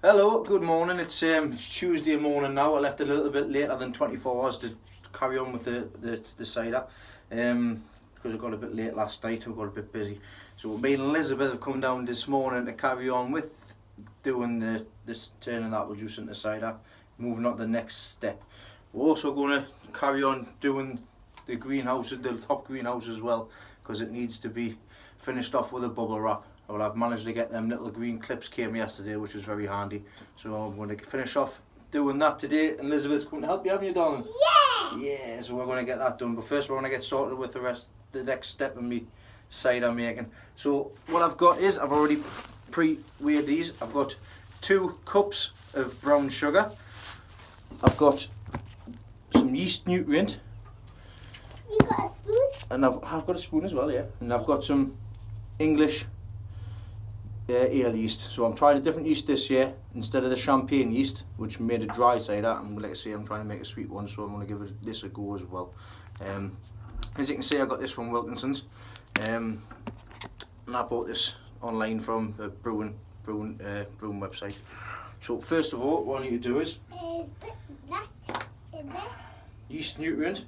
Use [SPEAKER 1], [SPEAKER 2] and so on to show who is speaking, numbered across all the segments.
[SPEAKER 1] Hello, good morning. It's Tuesday morning now. I left a little bit later than 24 hours to carry on with the cider because I got a bit late last night. I got a bit busy. So me and Elizabeth have come down this morning to carry on with doing this turning the apple juice into cider, moving on to the next step. We're also going to carry on doing the greenhouse, the top greenhouse as well, because it needs to be finished off with a bubble wrap. Well, I've managed to get them little green clips came yesterday, which was very handy. So I'm going to finish off doing that today. And Elizabeth's going to help you, haven't you, darling?
[SPEAKER 2] Yeah!
[SPEAKER 1] Yeah, so we're going to get that done. But first we're going to get sorted with the next step of me cider making. So what I've got is, I've already pre-weighed these. I've got 2 cups of brown sugar. I've got some yeast nutrient.
[SPEAKER 2] You got a spoon?
[SPEAKER 1] And I've got a spoon as well, yeah. And I've got some English ale yeast. So I'm trying a different yeast this year instead of the champagne yeast, which made a dry cider. I'm like I say, I'm trying to make a sweet one, so I'm going to give this a go as well. As you can see, I got this from Wilkinson's, and I bought this online from a brewing website. So first of all, what I need to do is
[SPEAKER 2] That in there?
[SPEAKER 1] yeast nutrient.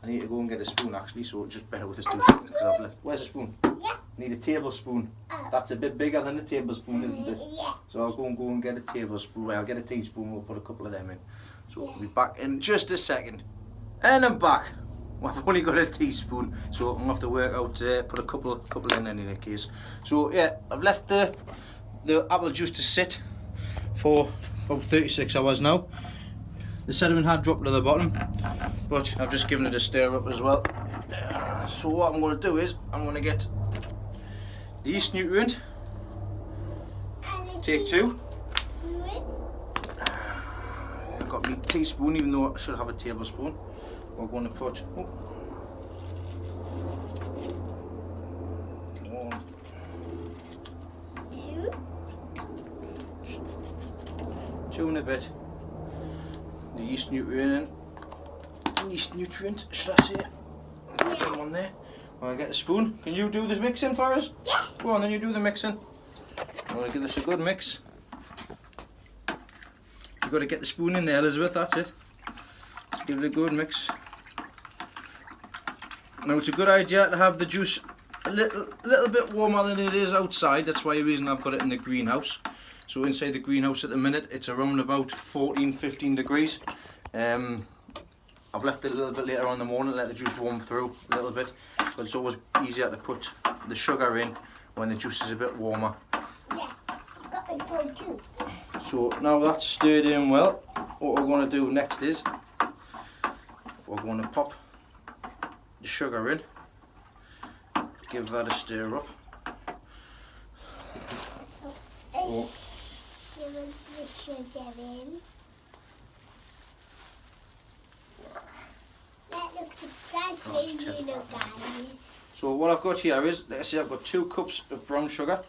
[SPEAKER 1] I need to go and get a spoon actually, so just bear with us 2 seconds because I've left. Where's a spoon?
[SPEAKER 2] Yeah.
[SPEAKER 1] I need a tablespoon. That's a bit bigger than a tablespoon, isn't it?
[SPEAKER 2] Yeah.
[SPEAKER 1] So I'll go and get a tablespoon. Well, I'll get a teaspoon, we'll put a couple of them in. So we'll be back in just a second. And I'm back. Well, I've only got a teaspoon, so I'm going to have to work out, put a couple in any case. So yeah, I've left the apple juice to sit for about 36 hours now. The sediment had dropped to the bottom, but I've just given it a stir up as well. So what I'm going to do is, I'm going to get the yeast nutrient, take 2. I've got my teaspoon, even though I should have a tablespoon. We're going to put 1, 2 and a bit. The yeast nutrient, should I say? Put them on there. I'll get a spoon. Can you do this mixing for us?
[SPEAKER 2] Yeah.
[SPEAKER 1] Go on, then you do the mixing. I'm going to give this a good mix. You've got to get the spoon in there, Elizabeth, that's it. Give it a good mix. Now it's a good idea to have the juice a little bit warmer than it is outside. That's why the reason I've got it in the greenhouse. So inside the greenhouse at the minute it's around about 14-15 degrees. I've left it a little bit later on in the morning, let the juice warm through a little bit, because it's always easier to put the sugar in when the juice is a bit warmer.
[SPEAKER 2] Yeah, got my phone too.
[SPEAKER 1] So now that's stirred in well, what we're going to do next is we're going to pop the sugar in, give that a stir up. Oh.
[SPEAKER 2] Give the sugar in. That looks exciting, you know, guys.
[SPEAKER 1] So what I've got here is, let's see, I've got 2 cups of brown sugar.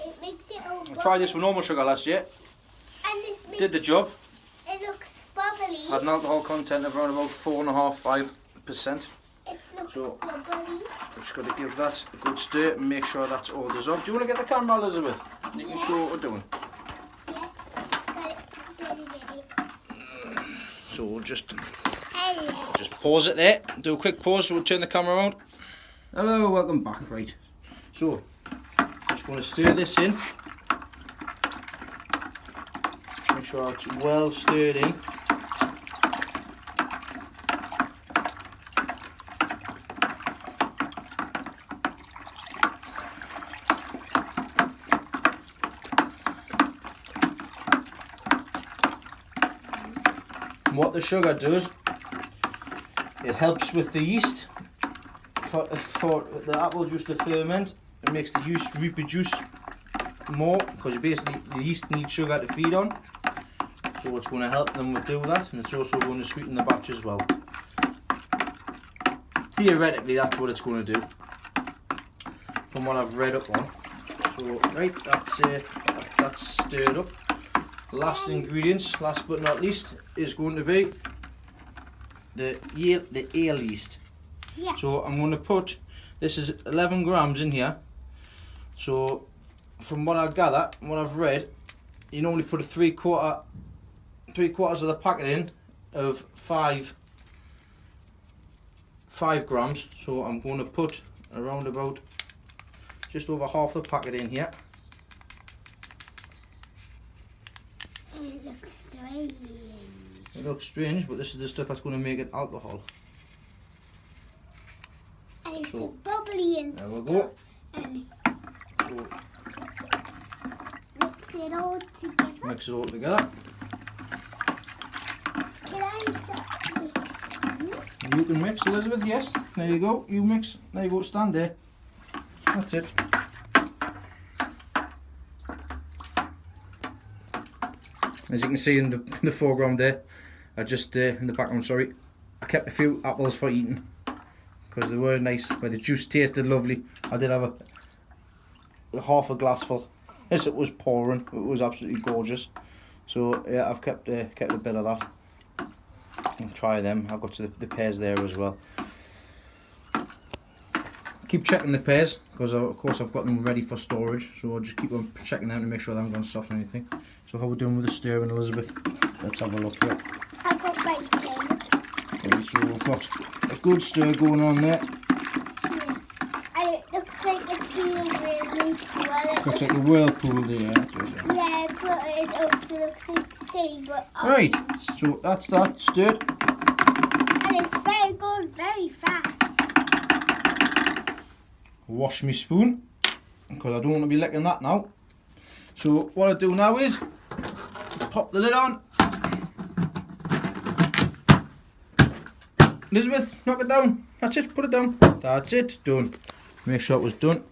[SPEAKER 2] It makes it all
[SPEAKER 1] I tried this with normal sugar last year.
[SPEAKER 2] And this makes
[SPEAKER 1] Did the job.
[SPEAKER 2] it looks bubbly.
[SPEAKER 1] Had an alcohol content of around about 4.5–5%.
[SPEAKER 2] It looks
[SPEAKER 1] So-
[SPEAKER 2] bubbly.
[SPEAKER 1] I've just got to give that a good stir and make sure that's all dissolved. Do you want to get the camera, Elizabeth? You can show what we're doing.
[SPEAKER 2] Yeah, got it.
[SPEAKER 1] So we'll just
[SPEAKER 2] Hello.
[SPEAKER 1] pause it there. Do a quick pause so we'll turn the camera around. Hello, welcome back. Right. So, just want to stir this in. Make sure it's well stirred in. What the sugar does, it helps with the yeast for the apple juice to ferment. It makes the yeast reproduce more, because basically the yeast needs sugar to feed on. So it's going to help them do that, and it's also going to sweeten the batch as well. Theoretically, that's what it's going to do, from what I've read up on. So right, that's stirred up. last ingredients, last but not least, is going to be the ale yeast.
[SPEAKER 2] Yeah.
[SPEAKER 1] So I'm going to put, this is 11 grams in here. So from what I gather, what I've read, you normally put a three quarters of the packet in of 5 grams. So I'm going to put around about just over half the packet in here.
[SPEAKER 2] It looks strange.
[SPEAKER 1] It looks strange, but this is the stuff that's going to make it alcohol.
[SPEAKER 2] And it's
[SPEAKER 1] So,
[SPEAKER 2] bubbly and
[SPEAKER 1] there
[SPEAKER 2] stuff.
[SPEAKER 1] we go.
[SPEAKER 2] And
[SPEAKER 1] So,
[SPEAKER 2] mix it all together.
[SPEAKER 1] mix it all together.
[SPEAKER 2] Can I start mixing?
[SPEAKER 1] You can mix, Elizabeth, yes. There you go, you mix. There you go, stand there. That's it. As you can see in the foreground there, I just, in the background, sorry, I kept a few apples for eating because they were nice, but the juice tasted lovely. I did have a half a glass full as it was pouring. It was absolutely gorgeous. So yeah, I've kept a bit of that. And try them. I've got the pears there as well. Keep checking the pears because of course I've got them ready for storage. So I'll just keep on checking them to make sure they haven't gone soft or anything. So how are we doing with the stirring, Elizabeth? Let's have a look here.
[SPEAKER 2] I got biting.
[SPEAKER 1] Okay, so we've got a good stir going on there.
[SPEAKER 2] Yeah. And it looks like it's being really well.
[SPEAKER 1] Looks like a whirlpool there.
[SPEAKER 2] Yeah, but it also looks like sea, but
[SPEAKER 1] Right,
[SPEAKER 2] orange.
[SPEAKER 1] so that's that stirred.
[SPEAKER 2] And it's very good, very fast.
[SPEAKER 1] Wash my spoon because I don't want to be licking that now. So what I do now is pop the lid on. Elizabeth, knock it down. That's it, put it down. That's it, done. Make sure it was done.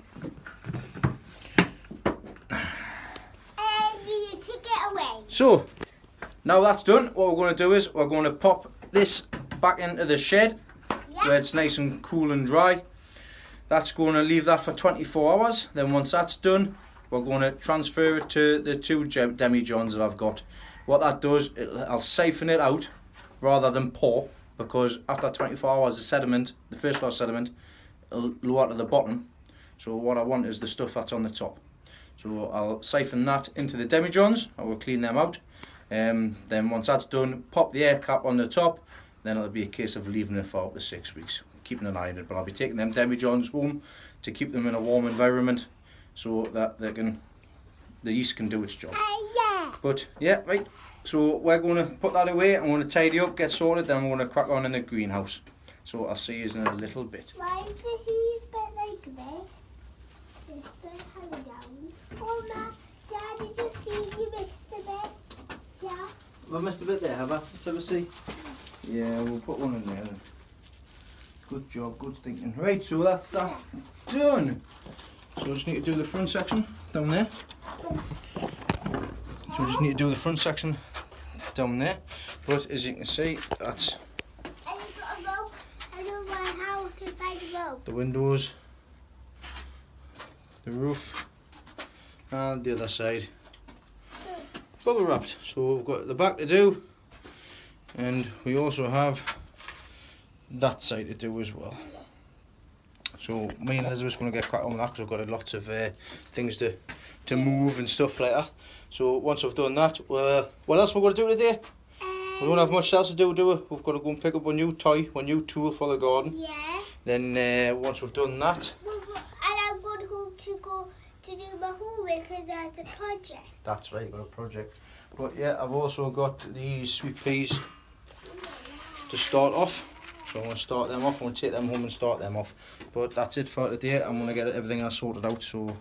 [SPEAKER 2] And you take it away.
[SPEAKER 1] So now that's done, what we're going to do is we're going to pop this back into the shed
[SPEAKER 2] Yeah.
[SPEAKER 1] where it's nice and cool and dry. That's going to leave that for 24 hours. Then once that's done, we're going to transfer it to the 2 demi-johns that I've got. What that does, I'll siphon it out rather than pour, because after 24 hours the sediment, the first floor sediment, will lower to the bottom. So what I want is the stuff that's on the top. So I'll siphon that into the demi-johns, I will clean them out. Then once that's done, pop the air cap on the top, then it'll be a case of leaving it for up to 6 weeks. Keeping an eye on it, but I'll be taking them demi-johns home to keep them in a warm environment so that the yeast can do its job.
[SPEAKER 2] Yeah.
[SPEAKER 1] But yeah, right, so we're going to put that away. I'm going to tidy up, get sorted, then I'm going to crack on in the greenhouse. So I'll see you in a little bit.
[SPEAKER 2] Why is the cheese bit like this? This bit hung down. Oh, Ma, Dad, did you see you mixed the bit? Yeah.
[SPEAKER 1] Have I missed a bit there, have I? Let's have a see. Yeah, we'll put one in there then. Good job, good thinking. Right, so that's that done. So I just need to do the front section down there. So I just need to do the front section down there. But as you can see, that's
[SPEAKER 2] And you've got a rope. I don't know how I can find a rope.
[SPEAKER 1] the windows, the roof, and the other side. Bubble wrapped. So we've got the back to do, and we also have that side to do as well. So me and Elizabeth's going to get cracked on with that because we've got lots of things to move and stuff like that. So once I've done that, what else we're going to do today? We don't have much else to do. We've got to go and pick up a new toy, a new tool for the garden.
[SPEAKER 2] Yeah.
[SPEAKER 1] Then once we've done that,
[SPEAKER 2] And I'm going to go to do my homework because there's a project.
[SPEAKER 1] that's right, got a project. But yeah, I've also got these sweet peas to start off. So I'm going to start them off, I'm going to take them home and start them off. But that's it for today. I'm going to get everything else sorted out, so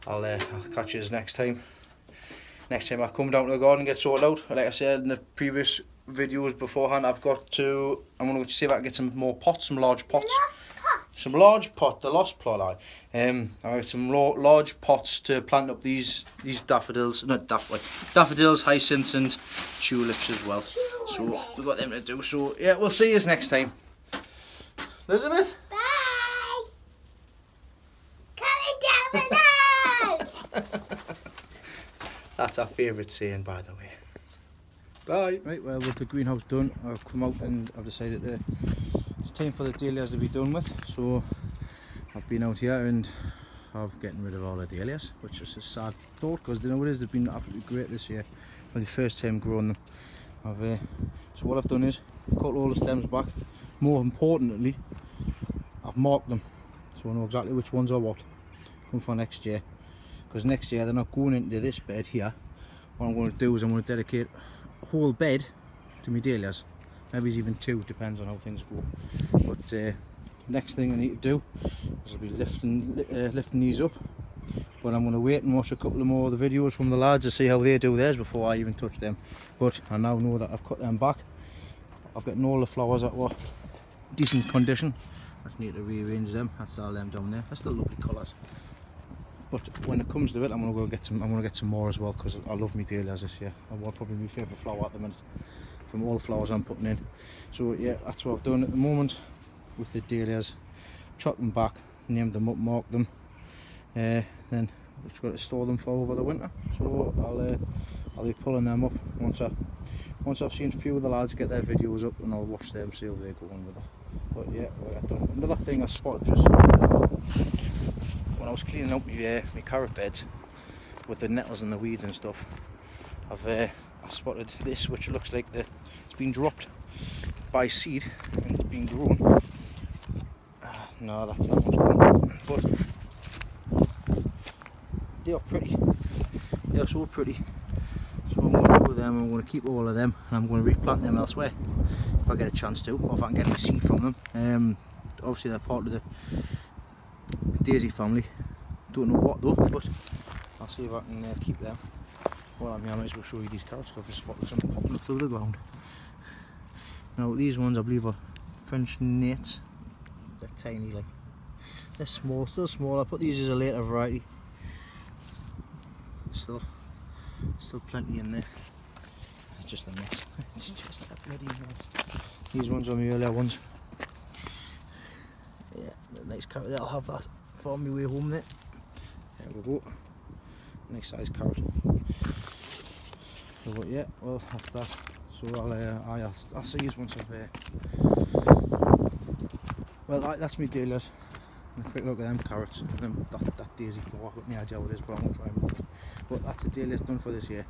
[SPEAKER 1] I'll catch you next time. Next time I come down to the garden and get sorted out. Like I said in the previous videos beforehand, I'm going to see if I can get some more pots, some large pots.
[SPEAKER 2] Lost pot.
[SPEAKER 1] Some large pot, the lost plot I got some large pots to plant up these daffodils, daffodils, hyacinths and tulips as well. So we've got them to do. So yeah, we'll see you next time. Elizabeth?
[SPEAKER 2] Bye. Comment down below.
[SPEAKER 1] That's our favourite saying, by the way. Bye. Right, well, with the greenhouse done, I've come out and I've decided it's time for the dahlias to be done with. So I've been out here and I've getting rid of all the dahlias, which is a sad thought because you know what it is, they've been absolutely great this year. For the first time growing them. So what I've done is cut all the stems back. More importantly, I've marked them so I know exactly which ones are what. Come for next year, because next year they're not going into this bed here. What I'm going to do is I'm going to dedicate a whole bed to my dahlias. Maybe it's even 2, depends on how things go. But next thing I need to do is I'll be lifting these up. But I'm going to wait and watch a couple of more of the videos from the lads to see how they do theirs before I even touch them. But I now know that I've cut them back. I've gotten all the flowers that were decent condition. I just need to rearrange them. That's all them down there. They're still lovely colours. But when it comes to it, I'm going to go get some. I'm going to get some more as well because I love my dahlias this year. And probably my favourite flower at the minute from all the flowers I'm putting in. So yeah, that's what I've done at the moment with the dahlias. Chopped them back, named them up, marked them. Then we've just got to store them for over the winter. So I'll be pulling them up once I've seen a few of the lads get their videos up, and I'll watch them, see how they're going with it. But yeah, we're done. Another thing I spotted just when I was cleaning out my carrot beds with the nettles and the weeds and stuff, I've spotted this, which looks like it's been dropped by seed and it's been grown. No, that's not what's going. But they are pretty. They are so pretty. So what I'm going to do with them, I'm going to keep all of them and I'm going to replant them elsewhere if I get a chance to, or if I can get any seed from them. Obviously they're part of the daisy family. Don't know what though, but I'll see if I can keep them. Well, I might as well show you these carrots because I've spotted some popping up through the ground. Now these ones I believe are French nates. They're tiny, like they're small, still small. I put these as a later variety. Still plenty in there. It's just a mess. It's just a bloody mess. These ones are my earlier ones. Yeah, the next carrot there, I'll have that for my way home there. There we go. Nice size carrot. So yeah, well that's that. So I'll see you once well that's my dahlias. And a quick look at them carrots. That daisy flower. I've got no idea what it is, but I'm going to try and watch. But that's the dahlias done for this year.